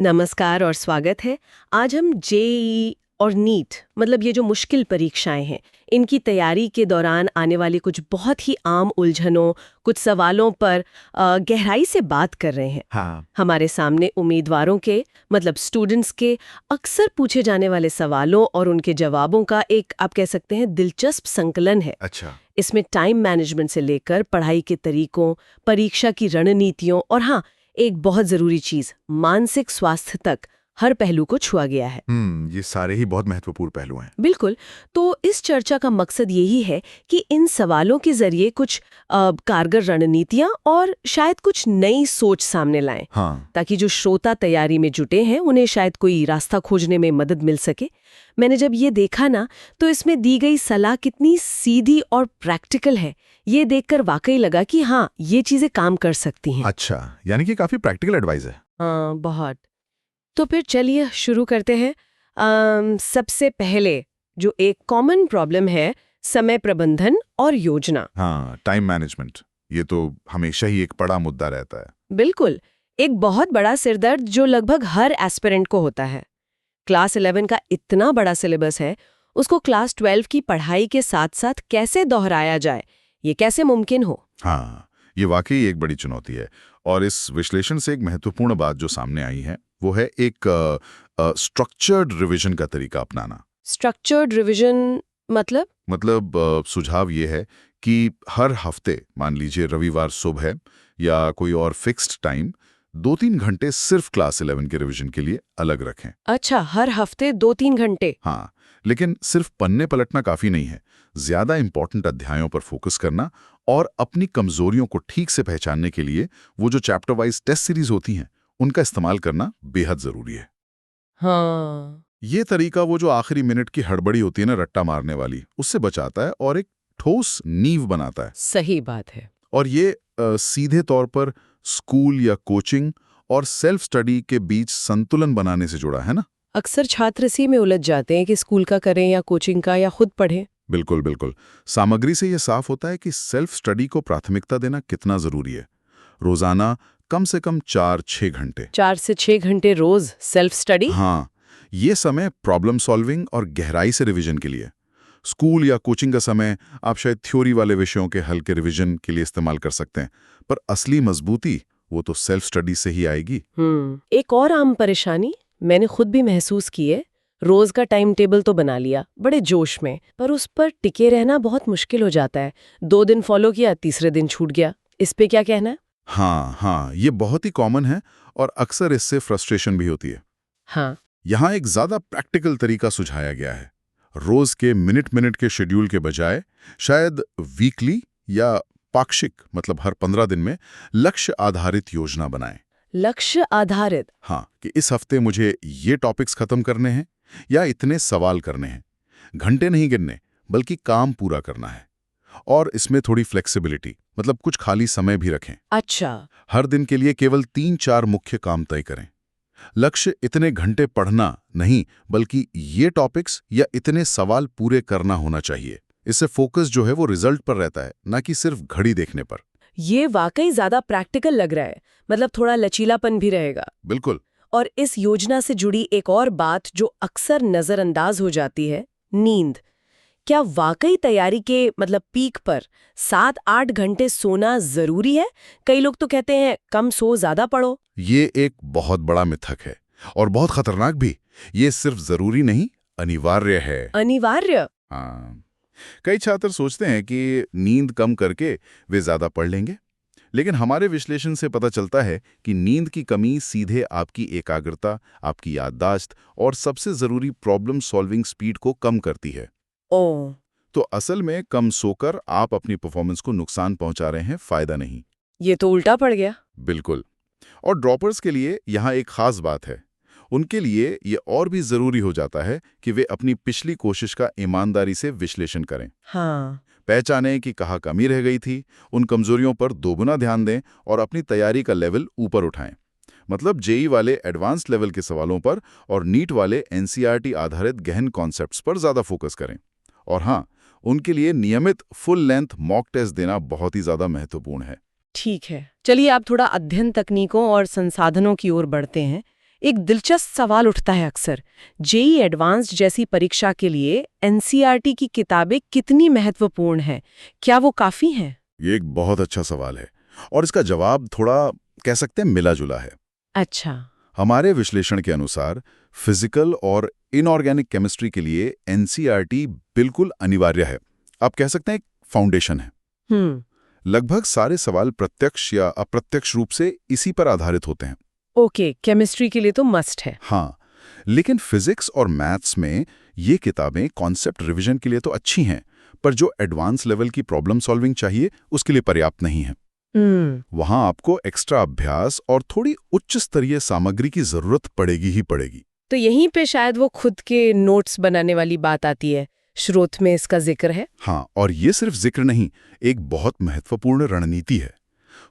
नमस्कार और स्वागत है। आज हम जेईई और नीट मतलब ये जो मुश्किल परीक्षाएं हैं, इनकी तैयारी के दौरान आने वाली कुछ बहुत ही आम उलझनों, कुछ सवालों पर गहराई से बात कर रहे हैं। हाँ। हमारे सामने उम्मीदवारों के मतलब स्टूडेंट्स के अक्सर पूछे जाने वाले सवालों और उनके जवाबों का एक आप कह सकते हैं दिलचस्प संकलन है। अच्छा। इसमें टाइम मैनेजमेंट से लेकर पढ़ाई के तरीकों, परीक्षा की रणनीतियों और हाँ, एक बहुत जरूरी चीज मानसिक स्वास्थ्य तक हर पहलू को छुआ गया है। ये सारे ही बहुत महत्वपूर्ण पहलू हैं। बिल्कुल। तो इस चर्चा का मकसद यही है कि इन सवालों के जरिए कुछ कारगर रणनीतियां और शायद कुछ नई सोच सामने लाएं, हाँ। ताकि जो श्रोता तैयारी में जुटे हैं उन्हें शायद कोई रास्ता खोजने में मदद मिल सके। मैंने जब ये देखा ना, तो इसमें दी गई सलाह कितनी सीधी और प्रैक्टिकल है, ये देखकर वाकई लगा कि हाँ, ये चीजें काम कर सकती हैं। अच्छा, यानी कि काफी प्रैक्टिकल एडवाइस है। हाँ, बहुत। तो फिर चलिए शुरू करते हैं। सबसे पहले जो एक कॉमन प्रॉब्लम है, समय प्रबंधन और योजना। हाँ, टाइम मैनेजमेंट, ये तो हमेशा ही एक बड़ा मुद्दा रहता है। बिल्कुल, एक बहुत बड़ा सिरदर्द जो लगभग हर एस्पिरेंट को होता है। क्लास 11 का इतना बड़ा सिलेबस है, उसको क्लास 12 की पढ़ाई के साथ साथ कैसे दोहराया जाए, ये कैसे मुमकिन हो। हाँ, ये वाकई एक बड़ी चुनौती है। और इस विश्लेषण से एक महत्वपूर्ण बात जो सामने आई है वो है एक स्ट्रक्चर्ड रिवीजन का तरीका अपनाना। स्ट्रक्चर्ड रिवीजन मतलब सुझाव ये है कि हर हफ्ते, मान लीजिए रविवार सुबह या कोई और फिक्स्ड टाइम, 2-3 घंटे सिर्फ क्लास 11 के रिवीजन के लिए अलग रखें। अच्छा, हर हफ्ते 2-3 घंटे। हाँ, लेकिन सिर्फ पन्ने पलटना काफी नहीं है। ज्यादा इंपॉर्टेंट अध्यायों पर फोकस करना और अपनी कमजोरियों को ठीक से पहचानने के लिए वो जो चैप्टर वाइज टेस्ट सीरीज होती हैं, उनका इस्तेमाल करना बेहद जरूरी है। हाँ, ये तरीका वो जो आखिरी मिनट की हड़बड़ी होती है ना, रट्टा मारने वाली, उससे बचाता है और एक ठोस नींव बनाता है। सही बात है। और ये सीधे तौर पर स्कूल या कोचिंग और सेल्फ स्टडी के बीच संतुलन बनाने से जुड़ा है ना। अक्सर छात्र इसी में उलझ जाते हैं कि स्कूल का करें या कोचिंग का या खुद पढ़ें। बिल्कुल बिल्कुल। सामग्री से ये साफ होता है कि सेल्फ स्टडी को प्राथमिकता देना कितना जरूरी है। रोजाना कम से कम 4-6 घंटे। 4 से 6 घंटे रोज सेल्फ स्टडी। हाँ, ये समय प्रॉब्लम सॉल्विंग और गहराई से रिवीजन के लिए। स्कूल या कोचिंग का समय आप शायद थ्योरी वाले विषयों के हल्के रिवीजन के लिए इस्तेमाल कर सकते हैं, पर असली मजबूती वो तो सेल्फ स्टडी से ही आएगी। एक और आम परेशानी मैंने खुद भी महसूस की है। रोज का टाइम टेबल तो बना लिया बड़े जोश में, पर उस पर टिके रहना बहुत मुश्किल हो जाता है। 2 दिन फॉलो किया, तीसरे दिन छूट गया। इस पे क्या कहना है? हाँ, ये बहुत ही कॉमन है और अक्सर इससे फ्रस्ट्रेशन भी होती है। हाँ। यहाँ एक ज्यादा प्रैक्टिकल तरीका सुझाया गया है। रोज के मिनट मिनट के शेड्यूल के बजाय शायद वीकली या पाक्षिक, मतलब हर 15 दिन में लक्ष्य आधारित योजना बनाएं। लक्ष्य आधारित। हाँ, कि इस हफ्ते मुझे ये टॉपिक्स खत्म करने हैं या इतने सवाल करने हैं। घंटे नहीं गिनने, बल्कि काम पूरा करना है। और इसमें थोड़ी फ्लेक्सिबिलिटी, मतलब कुछ खाली समय भी रखें। अच्छा। हर दिन के लिए केवल 3-4 मुख्य काम तय करें। लक्ष्य इतने घंटे पढ़ना नहीं, बल्कि ये टॉपिक्स या इतने सवाल पूरे करना होना चाहिए। इससे फोकस जो है वो रिजल्ट पर रहता है, ना कि सिर्फ घड़ी देखने पर। ये वाकई ज्यादा प्रैक्टिकल लग रहा है, मतलब थोड़ा लचीलापन भी रहेगा। बिल्कुल। और इस योजना से जुड़ी एक और बात जो अक्सर नजरअंदाज हो जाती है, नींद। क्या वाकई तैयारी के मतलब पीक पर 7-8 घंटे सोना जरूरी है? कई लोग तो कहते हैं कम सो ज्यादा पढ़ो। ये एक बहुत बड़ा मिथक है और बहुत खतरनाक भी। ये सिर्फ जरूरी नहीं, अनिवार्य है। अनिवार्य? हाँ, कई छात्र सोचते हैं कि नींद कम करके वे ज्यादा पढ़ लेंगे, लेकिन हमारे विश्लेषण से पता चलता है कि नींद की कमी सीधे आपकी एकाग्रता, आपकी याददाश्त और सबसे जरूरी प्रॉब्लम सॉल्विंग स्पीड को कम करती है। ओह। तो असल में कम सोकर आप अपनी परफॉर्मेंस को नुकसान पहुंचा रहे हैं, फायदा नहीं। ये तो उल्टा पड़ गया। बिल्कुल। और ड्रॉपर्स के लिए यहाँ एक खास बात है। उनके लिए ये और भी जरूरी हो जाता है कि वे अपनी पिछली कोशिश का ईमानदारी से विश्लेषण करें। हाँ। पहचानें कि कहाँ कमी रह गई थी, उन कमजोरियों पर दोगुना ध्यान दें और अपनी तैयारी का लेवल ऊपर उठाएं। मतलब जेई वाले एडवांस लेवल के सवालों पर और नीट वाले एनसीईआरटी आधारित गहन कॉन्सेप्ट्स पर ज्यादा फोकस करें। और हाँ, उनके लिए नियमित फुल लेंथ मॉक टेस्ट देना बहुत ही ज्यादा महत्वपूर्ण है। ठीक है, चलिए आप थोड़ा अध्ययन तकनीकों और संसाधनों की ओर बढ़ते हैं। एक दिलचस्प सवाल उठता है अक्सर, जेईई एडवांस्ड जैसी परीक्षा के लिए एनसीईआरटी की किताबें कितनी महत्वपूर्ण हैं? क्या वो काफी हैं? ये एक बहुत अच्छा सवाल है और इसका जवाब थोड़ा कह सकते हैं मिला-जुला है। अच्छा। हमारे विश्लेषण के अनुसार फिजिकल और इनऑर्गेनिक केमिस्ट्री के लिए एनसीईआरटी बिल्कुल अनिवार्य है। आप कह सकते हैं एक फाउंडेशन है। लगभग सारे सवाल प्रत्यक्ष या अप्रत्यक्ष रूप से इसी पर आधारित होते हैं। ओके, केमिस्ट्री के लिए तो मस्ट है। हाँ, लेकिन फिजिक्स और मैथ्स में ये किताबें कॉन्सेप्ट रिवीजन के लिए तो अच्छी हैं, पर जो एडवांस लेवल की प्रॉब्लम सॉल्विंग चाहिए उसके लिए पर्याप्त नहीं है। वहां आपको एक्स्ट्रा अभ्यास और थोड़ी उच्च स्तरीय सामग्री की जरूरत पड़ेगी ही पड़ेगी। तो यहीं पे शायद वो खुद के नोट्स बनाने वाली बात आती है। स्रोत में इसका जिक्र है। हाँ, और ये सिर्फ जिक्र नहीं, एक बहुत महत्वपूर्ण रणनीति है।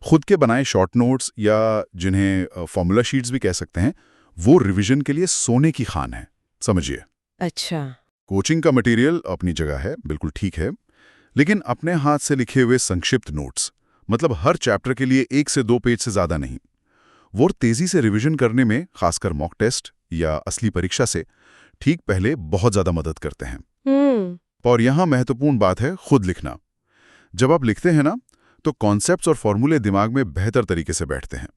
खुद के बनाए शॉर्ट नोट्स या जिन्हें फॉर्मूला शीट्स भी कह सकते हैं, वो रिवीजन के लिए सोने की खान है, समझिए। अच्छा। कोचिंग का मटेरियल अपनी जगह है, बिल्कुल ठीक है, लेकिन अपने हाथ से लिखे हुए संक्षिप्त नोट्स, मतलब हर चैप्टर के लिए 1 से 2 पेज से ज्यादा नहीं, वो तेजी से रिवीजन करने में, खासकर मॉक टेस्ट या असली परीक्षा से ठीक पहले बहुत ज्यादा मदद करते हैं। और यहां महत्वपूर्ण बात है खुद लिखना। जब आप लिखते हैं ना, तो कॉन्सेप्ट्स और फॉर्मूले दिमाग में बेहतर तरीके से बैठते हैं।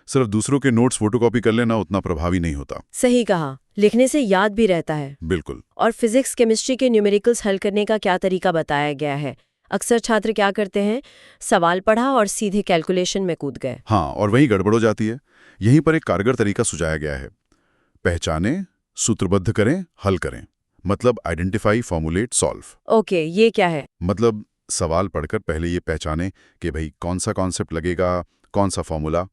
सिर्फ दूसरों के नोट्स फोटोकॉपी कर लेना उतना प्रभावी नहीं होता। सही कहा, लिखने से याद भी रहता है। बिल्कुल। और फिजिक्स केमिस्ट्री के न्यूमेरिकल्स हल करने का क्या तरीका बताया गया है? अक्सर छात्र क्या करते हैं, सवाल पढ़ा और सीधे कैलकुलेशन में कूद गए। हाँ, और वहीं गड़बड़ हो जाती है। यहीं पर एक कारगर तरीका सुझाया गया है। पहचानें, सूत्रबद्ध करें, हल करें। मतलब आइडेंटिफाई, फॉर्मुलेट, सॉल्व। ओके, ये क्या है? मतलब सवाल पढ़कर पहले ये पहचानें कि भाई कौन सा कॉन्सेप्ट लगेगा, कौन सा फॉर्मूला।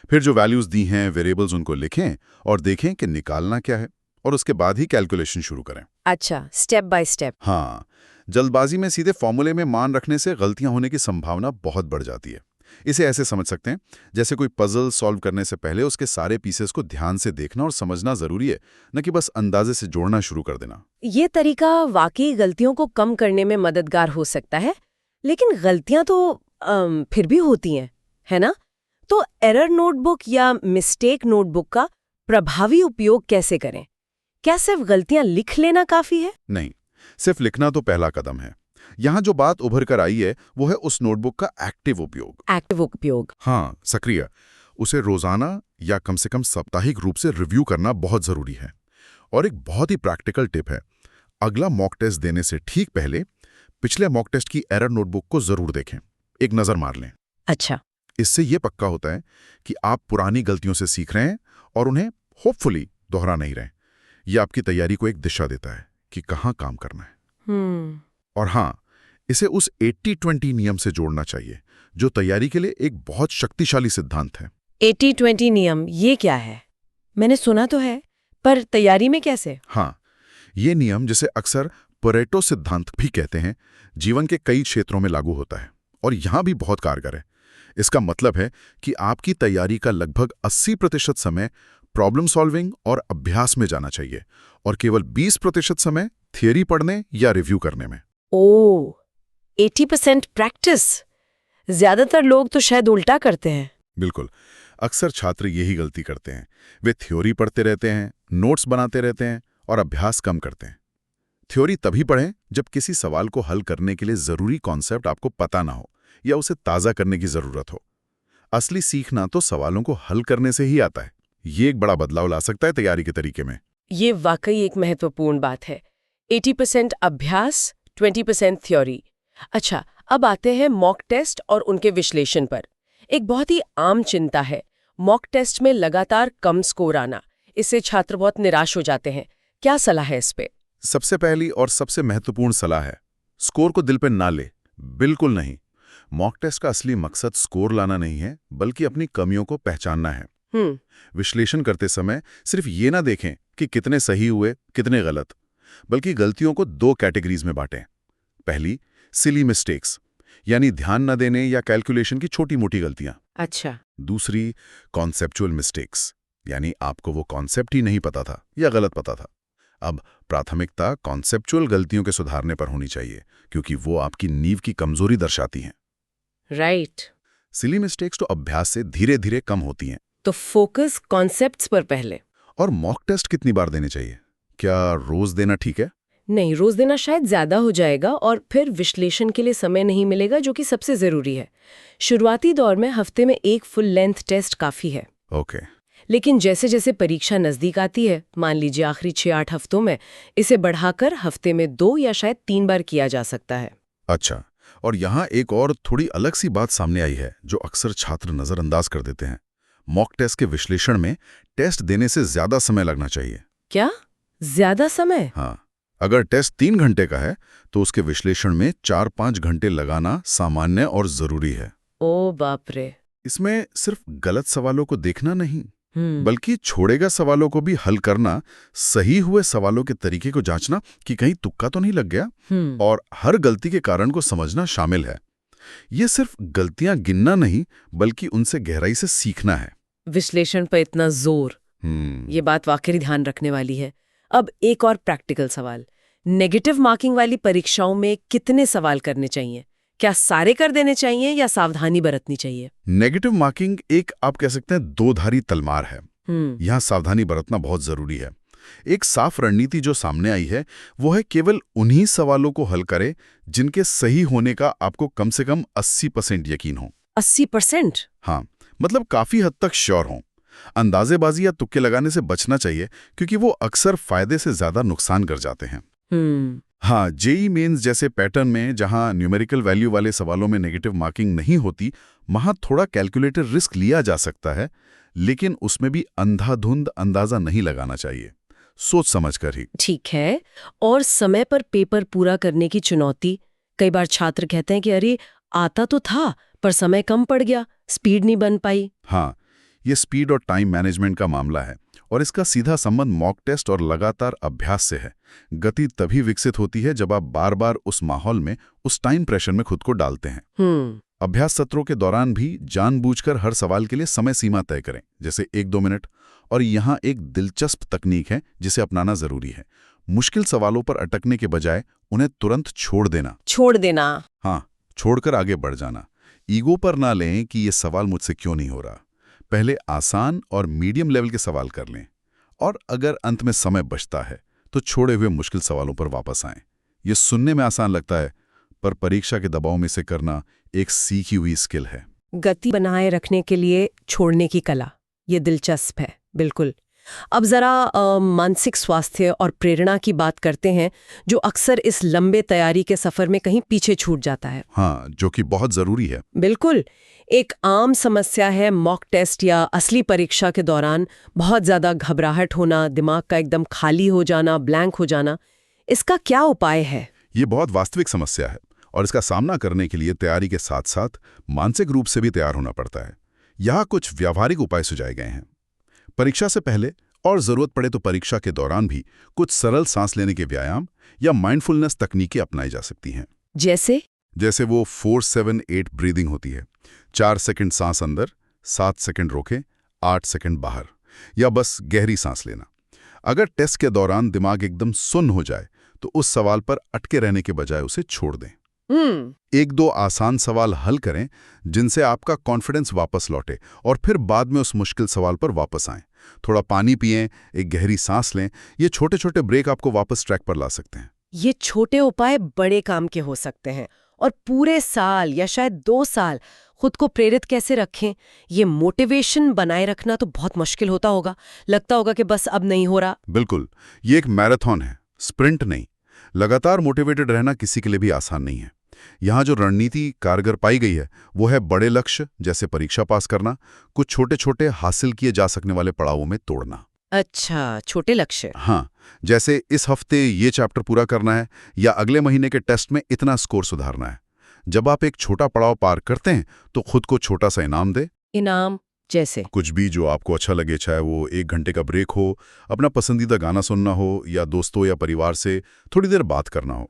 फिर जो वैल्यूज दी हैं, वेरिएबल्स, उनको लिखें और देखें कि निकालना क्या है, और उसके बाद ही कैलकुलेशन शुरू करें। अच्छा, स्टेप बाय स्टेप। हाँ, जल्दबाजी में सीधे फॉर्मूले में मान रखने से गलतियां होने की संभावना बहुत बढ़ जाती है। इसे ऐसे समझ सकते हैं जैसे कोई पजल सॉल्व करने से पहले उसके सारे पीसेस को ध्यान से देखना और समझना जरूरी है, न कि बस अंदाजे से जोड़ना शुरू कर देना। ये तरीका वाकई गलतियों को कम करने में मददगार हो सकता है, लेकिन गलतियां तो फिर भी होती हैं, है ना? तो एरर नोटबुक या मिस्टेक नोटबुक का प्रभावी उपयोग कैसे करें? क्या सिर्फ गलतियां लिख लेना काफी है? नहीं, सिर्फ लिखना तो पहला कदम है। यहाँ जो बात उभर कर आई है वो है उस नोटबुक का एक्टिव उपयोग। एक्टिव उपयोग? हाँ, सक्रिय। उसे रोजाना या कम से कम साप्ताहिक रूप से रिव्यू करना बहुत जरूरी है। और एक बहुत ही प्रैक्टिकल टिप है, अगला मॉक टेस्ट देने से ठीक पहले पिछले मॉक टेस्ट की एरर नोटबुक को जरूर देखें, एक नजर मार लें। अच्छा। इससे यह पक्का होता है कि आप पुरानी गलतियों से सीख रहे हैं और उन्हें होपफुली दोहरा नहीं रहे। यह आपकी तैयारी को एक दिशा देता है कि कहाँ काम करना है। और हाँ, इसे उस 80-20 नियम से जोड़ना चाहिए, जो तैयारी के लिए एक बहुत शक्तिशाली सिद्धांत है। 80-20 नियम, ये क्या है? मैंने सुना तो है, पर तैयारी में कैसे? हाँ, ये नियम, जिसे अक्सर परेटो सिद्धांत भी कहते हैं, जीवन के कई क्षेत्रों में लागू होता है और यहां भी बहुत कारगर है। इसका मतलब है कि आपकी तैयारी का लगभग 80% समय प्रॉब्लम सॉल्विंग और अभ्यास में जाना चाहिए और केवल 20% समय थियरी पढ़ने या रिव्यू करने में। ओह, 80% प्रैक्टिस। ज्यादातर लोग तो शायद उल्टा करते हैं। बिल्कुल, अक्सर छात्र यही गलती करते हैं। वे थ्योरी पढ़ते रहते हैं, नोट्स बनाते रहते हैं और अभ्यास कम करते हैं। थ्योरी तभी पढ़ें जब किसी सवाल को हल करने के लिए जरूरी कॉन्सेप्ट आपको पता ना हो या उसे ताज़ा करने की जरूरत हो। असली सीखना तो सवालों को हल करने से ही आता है। ये एक बड़ा बदलाव ला सकता है तैयारी के तरीके में। ये वाकई एक महत्वपूर्ण बात है। 80% अभ्यास, 20% थ्योरी। अच्छा, अब आते हैं मॉक टेस्ट और उनके विश्लेषण पर। एक बहुत ही आम चिंता है, मॉक टेस्ट में लगातार कम स्कोर आना। इससे छात्र बहुत निराश हो जाते हैं। क्या सलाह है इस पे? सबसे पहली और सबसे महत्वपूर्ण सलाह है, स्कोर को दिल पे ना ले। बिल्कुल नहीं। मॉक टेस्ट का असली मकसद स्कोर लाना नहीं है, बल्कि अपनी कमियों को पहचानना है। विश्लेषण करते समय सिर्फ ये ना देखें कि कितने सही हुए, कितने गलत, बल्कि गलतियों को 2 कैटेगरीज में बांटें। पहली, सिली मिस्टेक्स, यानी ध्यान न देने या कैलकुलेशन की छोटी-मोटी गलतियां। अच्छा। दूसरी, कॉन्सेप्चुअल मिस्टेक्स, यानी आपको वो कॉन्सेप्ट ही नहीं पता था या गलत पता था। अब प्राथमिकता कॉन्सेप्चुअल गलतियों के सुधारने पर होनी चाहिए, क्योंकि वो आपकी नींव की कमजोरी दर्शाती हैं। राइट। सिली मिस्टेक्स तो अभ्यास से धीरे धीरे कम होती हैं। तो फोकस कॉन्सेप्ट्स पर पहले। और मॉक टेस्ट कितनी बार देने चाहिए? क्या रोज देना ठीक है? नहीं, रोज देना शायद ज्यादा हो जाएगा और फिर विश्लेषण के लिए समय नहीं मिलेगा, जो कि सबसे जरूरी है। शुरुआती दौर में हफ्ते में एक फुल लेंथ टेस्ट काफी है। ओके। लेकिन जैसे जैसे परीक्षा नजदीक आती है, मान लीजिए आखिरी 6-8 हफ्तों में, इसे बढ़ाकर हफ्ते में 2 या शायद 3 बार किया जा सकता है। अच्छा, और यहाँ एक और थोड़ी अलग सी बात सामने आई है जो अक्सर छात्र नजरअंदाज कर देते हैं। मॉक टेस्ट के विश्लेषण में टेस्ट देने से ज्यादा समय लगना चाहिए। क्या ज्यादा समय? हाँ, अगर टेस्ट 3 घंटे का है तो उसके विश्लेषण में 4-5 घंटे लगाना सामान्य और जरूरी है। ओ बाप रे। इसमें सिर्फ गलत सवालों को देखना नहीं, हम्म। बल्कि छोड़ेगा सवालों को भी हल करना, सही हुए सवालों के तरीके को जांचना कि कहीं तुक्का तो नहीं लग गया, और हर गलती के कारण को समझना शामिल है। ये सिर्फ गलतियां गिनना नहीं, बल्कि उनसे गहराई से सीखना है। विश्लेषण पर इतना जोर, ये बात वाकई ध्यान रखने वाली है। अब एक और प्रैक्टिकल सवाल, नेगेटिव मार्किंग वाली परीक्षाओं में कितने सवाल करने चाहिए? क्या सारे कर देने चाहिए या सावधानी बरतनी चाहिए? नेगेटिव मार्किंग एक, आप कह सकते हैं, दो-धारी तलवार है। यहाँ सावधानी बरतना बहुत जरूरी है। एक साफ रणनीति जो सामने आई है वो है केवल उन्हीं सवालों को हल करें जिनके सही होने का आपको कम से कम 80% यकीन हो। 80%? हाँ, मतलब काफी हद तक श्योर हो। अंदाजेबाजी या तुक्के लगाने से बचना चाहिए, क्योंकि वो अक्सर फायदे से ज्यादा नुकसान कर जाते हैं। हाँ, जेईई मेंस जैसे पैटर्न में जहां न्यूमेरिकल वैल्यू वाले सवालों में नेगेटिव मार्किंग नहीं होती, वहां थोड़ा कैलकुलेटेड रिस्क लिया जा सकता है, लेकिन उसमें भी अंधाधुंध अंदाजा नहीं लगाना चाहिए, सोच समझकर ही। ठीक है। और समय पर पेपर पूरा करने की चुनौती, कई बार छात्र कहते हैं कि अरे आता तो था पर समय कम पड़ गया, स्पीड नहीं बन पाई। हाँ, ये स्पीड और टाइम मैनेजमेंट का मामला है, और इसका सीधा संबंध मॉक टेस्ट और लगातार अभ्यास से है। गति तभी विकसित होती है जब आप बार बार उस माहौल में, उस टाइम प्रेशर में खुद को डालते हैं। अभ्यास सत्रों के दौरान भी जानबूझकर हर सवाल के लिए समय सीमा तय करें, जैसे 1-2 मिनट। और यहाँ एक दिलचस्प तकनीक है जिसे अपनाना जरूरी है। मुश्किल सवालों पर अटकने के बजाय उन्हें तुरंत छोड़ देना। हाँ, छोड़कर आगे बढ़ जाना। ईगो पर ना लें कि ये सवाल मुझसे क्यों नहीं हो रहा। पहले आसान और मीडियम लेवल के सवाल कर लें, और अगर अंत में समय बचता है तो छोड़े हुए मुश्किल सवालों पर वापस आएं। ये सुनने में आसान लगता है, पर परीक्षा के दबाव में से करना एक सीखी हुई स्किल है। गति बनाए रखने के लिए छोड़ने की कला, ये दिलचस्प है, बिल्कुल। अब जरा मानसिक स्वास्थ्य और प्रेरणा की बात करते हैं, जो अक्सर इस लंबे तैयारी के सफर में कहीं पीछे छूट जाता है। हाँ, जो कि बहुत जरूरी है। बिल्कुल। एक आम समस्या है मॉक टेस्ट या असली परीक्षा के दौरान बहुत ज्यादा घबराहट होना, दिमाग का एकदम खाली हो जाना, ब्लैंक हो जाना। इसका क्या उपाय है? ये बहुत वास्तविक समस्या है, और इसका सामना करने के लिए तैयारी के साथ साथ मानसिक रूप से भी तैयार होना पड़ता है। यहाँ कुछ व्यावहारिक उपाय सुझाए गए हैं। परीक्षा से पहले और जरूरत पड़े तो परीक्षा के दौरान भी कुछ सरल सांस लेने के व्यायाम या माइंडफुलनेस तकनीकें अपनाई जा सकती हैं। जैसे वो 4-7-8 ब्रीदिंग होती है। 4 सेकंड सांस अंदर, 7 सेकंड रोके, 8 सेकंड बाहर, या बस गहरी सांस लेना। अगर टेस्ट के दौरान दिमाग एकदम सुन्न हो जाए तो उस सवाल पर अटके रहने के बजाय उसे छोड़ दें। 1-2 आसान सवाल हल करें जिनसे आपका कॉन्फिडेंस वापस लौटे, और फिर बाद में उस मुश्किल सवाल पर वापस आएं। थोड़ा पानी पिएं, एक गहरी सांस लें। ये छोटे छोटे ब्रेक आपको वापस ट्रैक पर ला सकते हैं। ये छोटे उपाय बड़े काम के हो सकते हैं। और पूरे साल या शायद 2 साल खुद को प्रेरित कैसे रखें? ये मोटिवेशन बनाए रखना तो बहुत मुश्किल होता होगा। लगता होगा कि बस अब नहीं हो रहा। बिल्कुल, ये एक मैराथन है, स्प्रिंट नहीं। लगातार मोटिवेटेड रहना किसी के लिए भी आसान नहीं है। यहाँ जो रणनीति कारगर पाई गई है वो है बड़े लक्ष्य, जैसे परीक्षा पास करना, कुछ छोटे छोटे हासिल किए जा सकने वाले पड़ावों में तोड़ना। अच्छा, छोटे लक्ष्य। हाँ, जैसे इस हफ्ते ये चैप्टर पूरा करना है, या अगले महीने के टेस्ट में इतना स्कोर सुधारना है। जब आप एक छोटा पड़ाव पार करते हैं तो खुद को छोटा सा इनाम दे। इनाम जैसे? कुछ भी जो आपको अच्छा लगे, चाहे वो 1 घंटे का ब्रेक हो, अपना पसंदीदा गाना सुनना हो, या दोस्तों या परिवार से थोड़ी देर बात करना हो।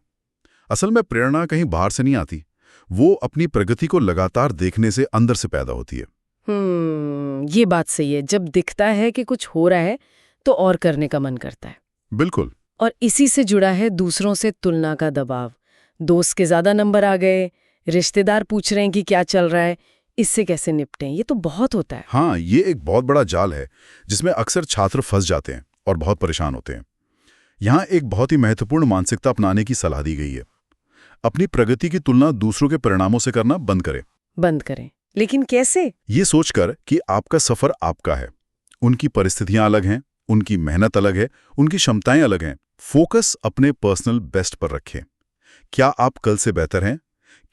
असल में प्रेरणा कहीं बाहर से नहीं आती, वो अपनी प्रगति को लगातार देखने से अंदर से पैदा होती है। ये बात सही है। जब दिखता है कि कुछ हो रहा है तो और करने का मन करता है। बिल्कुल। और इसी से जुड़ा है दूसरों से तुलना का दबाव। दोस्त के ज्यादा नंबर आ गए, रिश्तेदार पूछ रहे हैं कि क्या चल रहा है, इससे कैसे निपटें? ये तो बहुत होता है। हाँ, ये एक बहुत बड़ा जाल है जिसमें अक्सर छात्र फंस जाते हैं और बहुत परेशान होते हैं। यहाँ एक बहुत ही महत्वपूर्ण मानसिकता अपनाने की सलाह दी गई है। अपनी प्रगति की तुलना दूसरों के परिणामों से करना बंद करें। बंद करें, लेकिन कैसे? ये सोचकर कि आपका सफर आपका है, उनकी परिस्थितियां अलग हैं, उनकी मेहनत अलग है, उनकी क्षमताएं अलग हैं। फोकस अपने पर्सनल बेस्ट पर रखें। क्या आप कल से बेहतर हैं?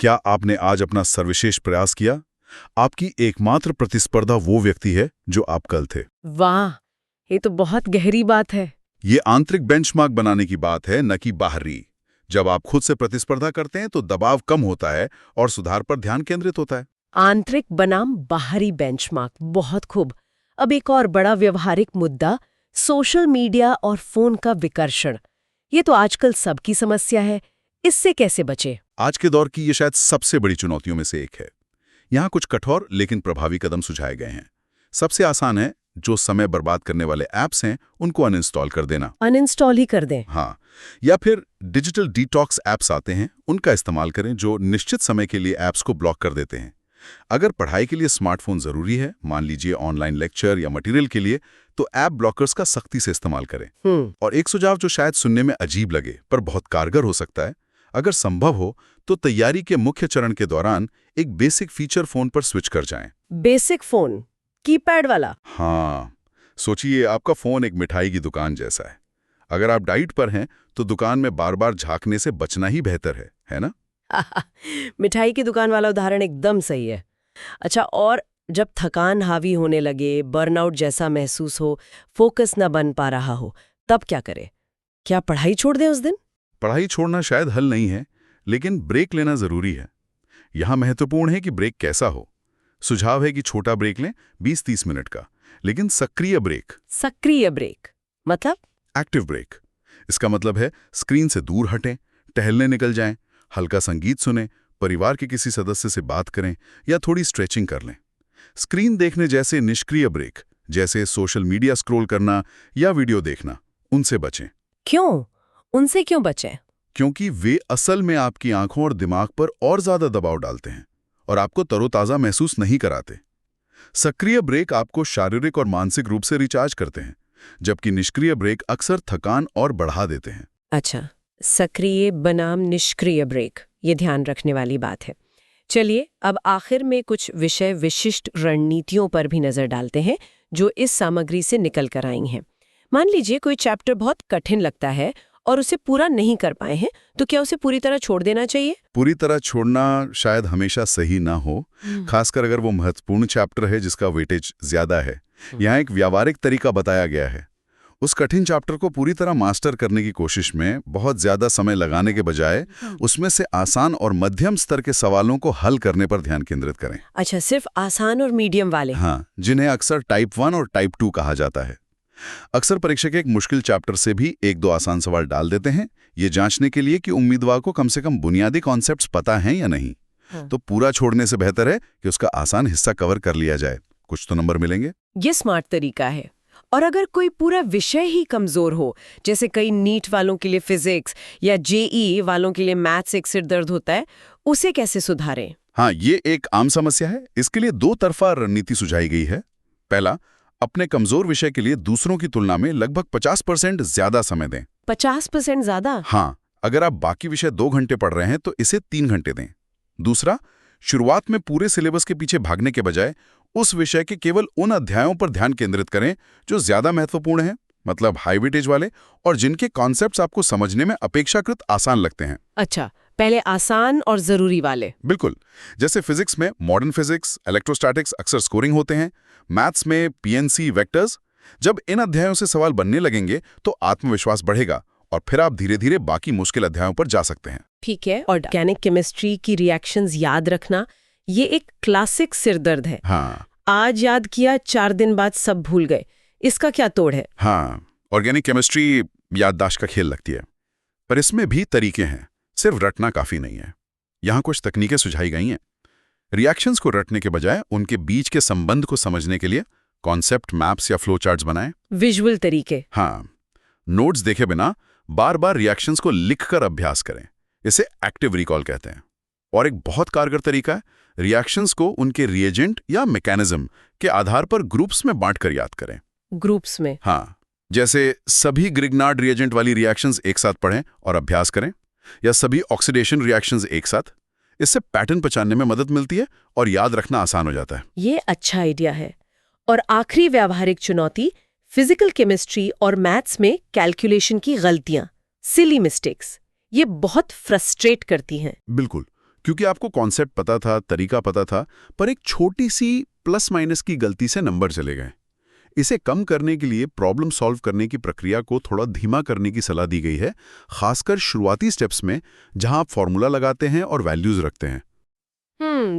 क्या आपने आज अपना सर्वश्रेष्ठ प्रयास किया? आपकी एकमात्र प्रतिस्पर्धा वो व्यक्ति है जो आप कल थे। वाह, ये तो बहुत गहरी बात है। ये आंतरिक बेंचमार्क बनाने की बात है, न कि बाहरी। जब आप खुद से प्रतिस्पर्धा करते हैं तो दबाव कम होता है और सुधार पर ध्यान केंद्रित होता है। आंतरिक बनाम बाहरी बेंचमार्क, बहुत खूब। अब एक और बड़ा व्यवहारिक मुद्दा, सोशल मीडिया और फोन का विकर्षण। ये तो आजकल सबकी समस्या है, इससे कैसे बचे? आज के दौर की ये शायद सबसे बड़ी चुनौतियों में से एक है। यहाँ कुछ कठोर लेकिन प्रभावी कदम सुझाए गए हैं। सबसे आसान है, जो समय बर्बाद करने वाले ऐप्स हैं उनको अनइंस्टॉल कर देना। अनइंस्टॉल ही कर दें? हाँ, या फिर डिजिटल डिटॉक्स ऐप्स आते हैं, उनका इस्तेमाल करें जो निश्चित समय के लिए ऐप्स को ब्लॉक कर देते हैं। अगर पढ़ाई के लिए स्मार्टफोन जरूरी है, मान लीजिए ऑनलाइन लेक्चर या मटेरियल के लिए, तो ऐप ब्लॉकर्स का सख्ती से इस्तेमाल करें। और एक सुझाव जो शायद सुनने में अजीब लगे पर बहुत कारगर हो सकता है, अगर संभव हो तो तैयारी के मुख्य चरण के दौरान एक बेसिक फीचर फोन पर स्विच कर जाएं। बेसिक फोन, कीपैड वाला? हाँ, सोचिए आपका फोन एक मिठाई की दुकान जैसा है। अगर आप डाइट पर हैं तो दुकान में बार बार झांकने से बचना ही बेहतर है ना? मिठाई की दुकान वाला उदाहरण एकदम सही है। अच्छा, और जब थकान हावी होने लगे, बर्नआउट जैसा महसूस हो, फोकस न बन पा रहा हो, तब क्या करें? क्या पढ़ाई छोड़ दें उस दिन? पढ़ाई छोड़ना शायद हल नहीं है, लेकिन ब्रेक लेना जरूरी है। यहाँ महत्वपूर्ण है कि ब्रेक कैसा हो। सुझाव है कि छोटा ब्रेक लें, 20-30 मिनट का, लेकिन सक्रिय ब्रेक। सक्रिय ब्रेक मतलब? Active break. इसका मतलब है स्क्रीन से दूर हटें, टहलने निकल जाएं, हल्का संगीत सुनें, परिवार के किसी सदस्य से बात करें या थोड़ी स्ट्रेचिंग कर लें। स्क्रीन देखने जैसे निष्क्रिय ब्रेक, जैसे सोशल मीडिया स्क्रॉल करना या वीडियो देखना, उनसे बचें। क्यों? उनसे क्यों बचें? क्योंकि वे असल में आपकी आंखों और दिमाग पर और ज्यादा दबाव डालते हैं और आपको तरोताजा महसूस नहीं कराते। सक्रिय ब्रेक आपको शारीरिक और मानसिक रूप से रिचार्ज करते हैं, जबकि निष्क्रिय ब्रेक अक्सर थकान और बढ़ा देते हैं। अच्छा, सक्रिय बनाम निष्क्रिय ब्रेक, ये ध्यान रखने वाली बात है। चलिए, अब आखिर में कुछ विषय विशिष्ट रणनीतियों पर भी नजर डालते हैं जो इस सामग्री से निकल कर आई हैं। मान लीजिए कोई चैप्टर बहुत कठिन लगता है और उसे पूरा नहीं कर पाए हैं, तो क्या उसे पूरी तरह छोड़ देना चाहिए? पूरी तरह छोड़ना शायद हमेशा सही ना हो, खासकर अगर वो महत्वपूर्ण चैप्टर है जिसका वेटेज ज्यादा है। यहाँ एक व्यावहारिक तरीका बताया गया है। उस कठिन चैप्टर को पूरी तरह मास्टर करने की कोशिश में बहुत ज्यादा समय लगाने के बजाय उसमें से आसान और मध्यम स्तर के सवालों को हल करने पर ध्यान केंद्रित करें। अच्छा, सिर्फ आसान और मीडियम वाले? हाँ, जिन्हें अक्सर टाइप 1 और टाइप 2 कहा जाता है। अक्सर परीक्षक एक मुश्किल चैप्टर से भी 1-2 आसान सवाल डाल देते हैं, ये जांचने के लिए कि उम्मीदवार को कम से कम बुनियादी कॉन्सेप्ट्स पता हैं या नहीं। तो पूरा छोड़ने से बेहतर है कि उसका आसान हिस्सा कवर कर लिया जाए, कुछ तो नंबर मिलेंगे। ये स्मार्ट तरीका है। और अगर कोई पूरा विषय ही कमजोर हो, जैसे कई नीट वालों के लिए फिजिक्स या जेईई वालों के लिए मैथ्स एक सिर दर्द होता है, उसे कैसे सुधारें? हाँ, ये एक आम समस्या है। इसके लिए 2 तरफा रणनीति सुझाई गई है। पहला, अपने कमजोर विषय के लिए दूसरों की तुलना में लगभग 50% ज्यादा समय दें। 50% ज्यादा? हाँ, अगर आप बाकी विषय 2 घंटे पढ़ रहे हैं तो इसे 3 घंटे दें। दूसरा, शुरुआत में पूरे सिलेबस के पीछे भागने के बजाय उस विषय के केवल उन अध्यायों पर ध्यान केंद्रित करें जो ज्यादा महत्वपूर्ण हैं, मतलब हाई वेटेज वाले, और जिनके कॉन्सेप्ट्स आपको समझने में अपेक्षाकृत आसान लगते हैं। अच्छा, पहले आसान और जरूरी वाले। बिल्कुल। जैसे फिजिक्स में मॉडर्न फिजिक्स, इलेक्ट्रोस्टैटिक्स अक्सर स्कोरिंग होते हैं, मैथ्स में पीएनसी, वेक्टर्स। जब इन अध्यायों से सवाल बनने लगेंगे तो आत्मविश्वास बढ़ेगा और फिर आप धीरे धीरे बाकी मुश्किल अध्यायों पर जा सकते हैं। ठीक है। और ऑर्गेनिक केमिस्ट्री की रिएक्शंस याद रखना, ये एक क्लासिक सिरदर्द है। हाँ, आज याद किया, 4 दिन बाद सब भूल गए। इसका क्या तोड़ है? हाँ, ऑर्गेनिक केमिस्ट्री याददाश्त का खेल लगती है, पर इसमें भी तरीके हैं, सिर्फ रटना काफी नहीं है। यहाँ कुछ तकनीकें सुझाई गई हैं। रिएक्शंस को रटने के बजाय उनके बीच के संबंध को समझने के लिए कॉन्सेप्ट मैप्स या फ्लो चार्ट्स बनाएं। विजुअल तरीके? हाँ, नोट्स देखे बिना बार बार रिएक्शंस को लिखकर अभ्यास करें, इसे एक्टिव रिकॉल कहते हैं। और एक बहुत कारगर तरीका है रिएक्शंस को उनके रिएजेंट या मैकेनिज्म के आधार पर ग्रुप्स में बांटकर याद करें। ग्रुप्स में? हाँ, जैसे सभी ग्रिग्नार्ड रिएजेंट वाली रिएक्शंस एक साथ पढ़ें और अभ्यास करें, या सभी ऑक्सीडेशन रिएक्शंस एक साथ। इससे पैटर्न पहचानने में मदद मिलती है और याद रखना आसान हो जाता है। ये अच्छा आइडिया है। और आखिरी व्यावहारिक चुनौती, फिजिकल केमिस्ट्री और मैथ्स में कैलकुलेशन की गलतियां, सिली मिस्टेक्स। ये बहुत फ्रस्ट्रेट करती हैं। बिल्कुल, क्योंकि आपको कॉन्सेप्ट पता था, तरीका पता था, पर एक छोटी सी प्लस माइनस की गलती से नंबर चले गए। इसे कम करने के लिए प्रॉब्लम सॉल्व करने की प्रक्रिया को थोड़ा धीमा करने की सलाह दी गई है, खासकर शुरुआती स्टेप्स में जहां आप फॉर्मूला लगाते हैं और वैल्यूज रखते हैं।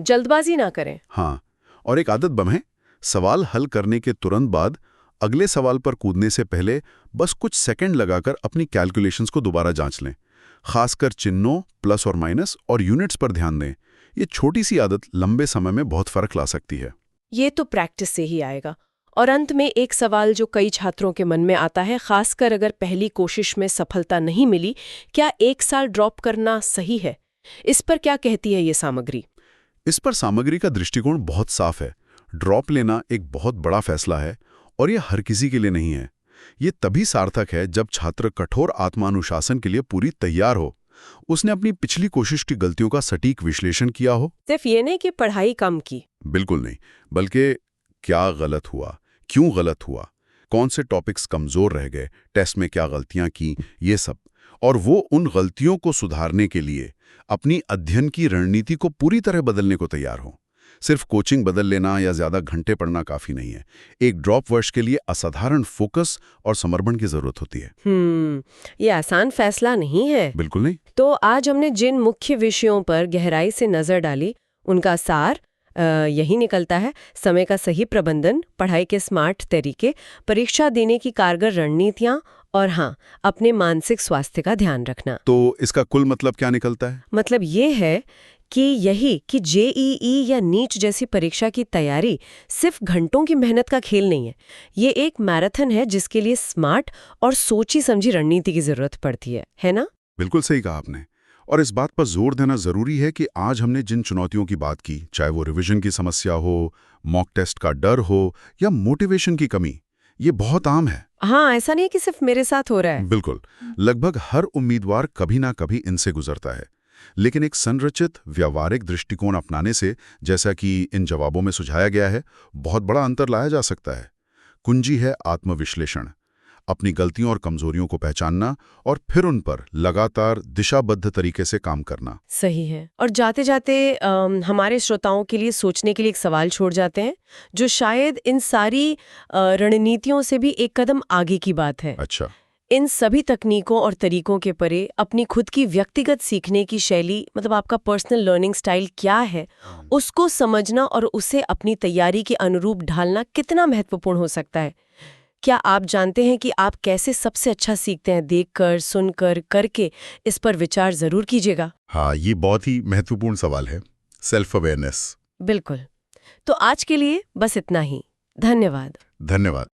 जल्दबाजी ना करें। हाँ, और एक आदत बने, सवाल हल करने के तुरंत बाद अगले सवाल पर कूदने से पहले बस कुछ सेकंड लगाकर अपनी कैलकुलेशंस को दोबारा जांच लें। खासकर चिन्हों, प्लस और माइनस और यूनिट्स पर ध्यान दें। ये छोटी सी आदत लंबे समय में बहुत फर्क ला सकती है। ये तो प्रैक्टिस से ही आएगा। और अंत में एक सवाल जो कई छात्रों के मन में आता है, खासकर अगर पहली कोशिश में सफलता नहीं मिली, क्या 1 साल ड्रॉप करना सही है? इस पर क्या कहती है ये सामग्री? इस पर सामग्री का दृष्टिकोण बहुत साफ है। ड्रॉप लेना एक बहुत बड़ा फैसला है और ये हर किसी के लिए नहीं है। ये तभी सार्थक है जब छात्र कठोर आत्मानुशासन के लिए पूरी तैयार हो, उसने अपनी पिछली कोशिश की गलतियों का सटीक विश्लेषण किया हो। सिर्फ ये नहीं कि पढ़ाई कम की। बिल्कुल नहीं, बल्कि क्या गलत हुआ, क्यों गलत हुआ, कौन से टॉपिक्स कमजोर रह गए, टेस्ट में क्या गलतियां की, ये सब। और वो उन गलतियों को सुधारने के लिए अपनी अध्ययन की रणनीति को पूरी तरह बदलने को तैयार हो। सिर्फ कोचिंग बदल लेना या ज्यादा घंटे पढ़ना काफी नहीं है। एक ड्रॉप वर्ष के लिए असाधारण फोकस और समर्पण की जरूरत होती है। ये आसान फैसला नहीं है। बिल्कुल नहीं। तो आज हमने जिन मुख्य विषयों पर गहराई से नजर डाली, उनका सार यही निकलता है: समय का सही प्रबंधन, पढ़ाई के स्मार्ट तरीके, परीक्षा देने की कारगर रणनीतियां, और हाँ, अपने मानसिक स्वास्थ्य का ध्यान रखना। तो इसका कुल मतलब क्या निकलता है? मतलब ये है कि जेईई या नीट जैसी परीक्षा की तैयारी सिर्फ घंटों की मेहनत का खेल नहीं है। ये एक मैराथन है जिसके लिए स्मार्ट और सोची समझी रणनीति की जरूरत पड़ती है ना? बिल्कुल सही कहा आपने। और इस बात पर जोर देना जरूरी है कि आज हमने जिन चुनौतियों की बात की, चाहे वो रिवीजन की समस्या हो, मॉक टेस्ट का डर हो या मोटिवेशन की कमी, ये बहुत आम है। हाँ, ऐसा नहीं है कि सिर्फ मेरे साथ हो रहा है। बिल्कुल, लगभग हर उम्मीदवार कभी ना कभी इनसे गुजरता है। लेकिन एक संरचित व्यावहारिक दृष्टिकोण अपनाने से, जैसा कि इन जवाबों में सुझाया गया है, बहुत बड़ा अंतर लाया जा सकता है। कुंजी है आत्मविश्लेषण, अपनी गलतियों और कमजोरियों को पहचानना और फिर उन पर लगातार दिशाबद्ध तरीके से काम करना। सही है। और जाते जाते हमारे श्रोताओं के लिए सोचने के लिए एक सवाल छोड़ जाते हैं, जो शायद इन सारी रणनीतियों से भी एक कदम आगे की बात है। अच्छा। इन सभी तकनीकों और तरीकों के परे अपनी खुद की व्यक्तिगत सीखने की शैली, मतलब आपका पर्सनल लर्निंग स्टाइल क्या है, उसको समझना और उसे अपनी तैयारी के अनुरूप ढालना कितना महत्वपूर्ण हो सकता है। क्या आप जानते हैं कि आप कैसे सबसे अच्छा सीखते हैं? देखकर, सुनकर, करके इस पर विचार जरूर कीजिएगा। हाँ, ये बहुत ही महत्वपूर्ण सवाल है, सेल्फ अवेयरनेस। बिल्कुल। तो आज के लिए बस इतना ही। धन्यवाद। धन्यवाद।